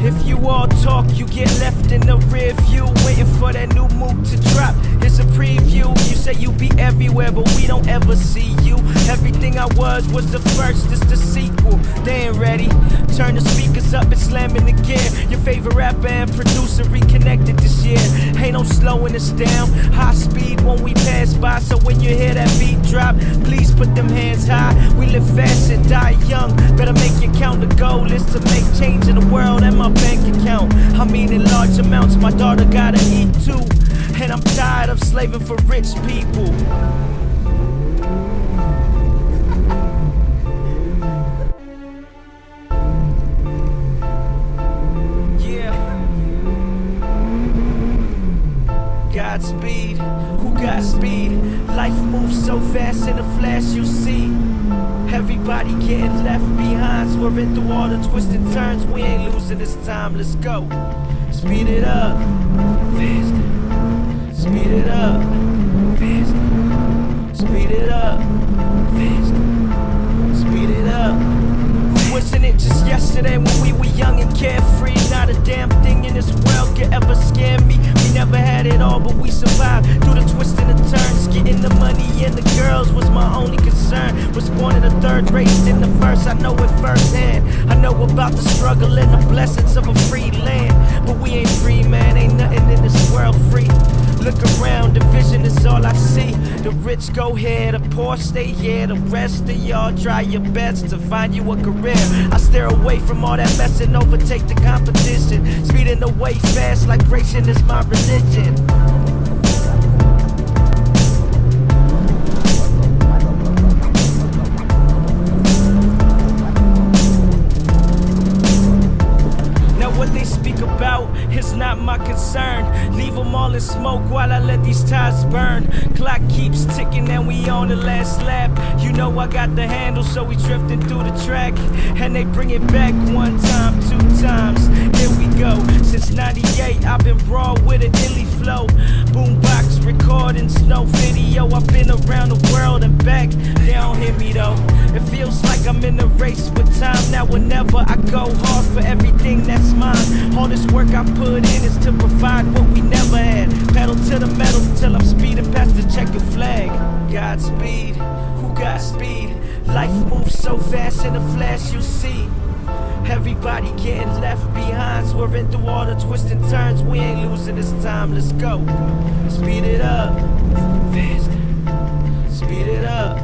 If you all talk, you get left in the rear view, waiting for that new move to drop. Here's a preview. You say you be everywhere, but we don't ever see you. Everything I was the first, it's the sequel. They ain't ready. Turn the speakers up and slam in the gear. Your favorite rapper and producer reconnected this year. Ain't no slowing us down. High speed when we pass by, so when you hear that beat drop, please put them hands high. We live fast and die young. Better make it count. The goal is to make change in the world and my bank account. I mean in large amounts. My daughter gotta eat too, and I'm tired of slaving for rich people. Godspeed, who got speed? Life moves so fast in a flash you see. Everybody getting left behind, swerving through all the twists and turns. We ain't losing this time, let's go. Speed it up, faster. Speed it up, faster. Speed it up, faster. Speed it up. Wasn't it just yesterday when we were young and carefree? Not a damn thing in this world could ever scare me. We never had it all, but we survived through the twists and the turns. Getting the money and the girls was my only concern. Was born in the third, raised in the first. I know it firsthand. I know about the struggle and the blessings of a free land. But we ain't free, man. Ain't nothing in this world free. Look around, the vision is all I see. The rich go here, the poor stay here. The rest of y'all try your best to find you a career. I steer away from all that mess and overtake the competition. Speeding away fast like racing is my religion. What they speak about is not my concern. Leave them all in smoke while I let these tires burn. Clock keeps ticking and we on the last lap. You know I got the handle, so we drifting through the track. And they bring it back one time, two times. Here we go. Since 98 I've been raw with an illy flow. Boombox recordings, no video. I've been around the world and back. They don't hear me though. It feels like I'm in a race with time. Now or never, I go hard for everything that's mine. All this work I put in is to provide what we never had. Pedal to the metal till I'm speeding past the checkered flag. Godspeed, who got speed? Life moves so fast in a flash you see. Everybody getting left behind, swerving through all the twists and turns. We ain't losing this time, let's go. Speed it up, faster. Speed it up.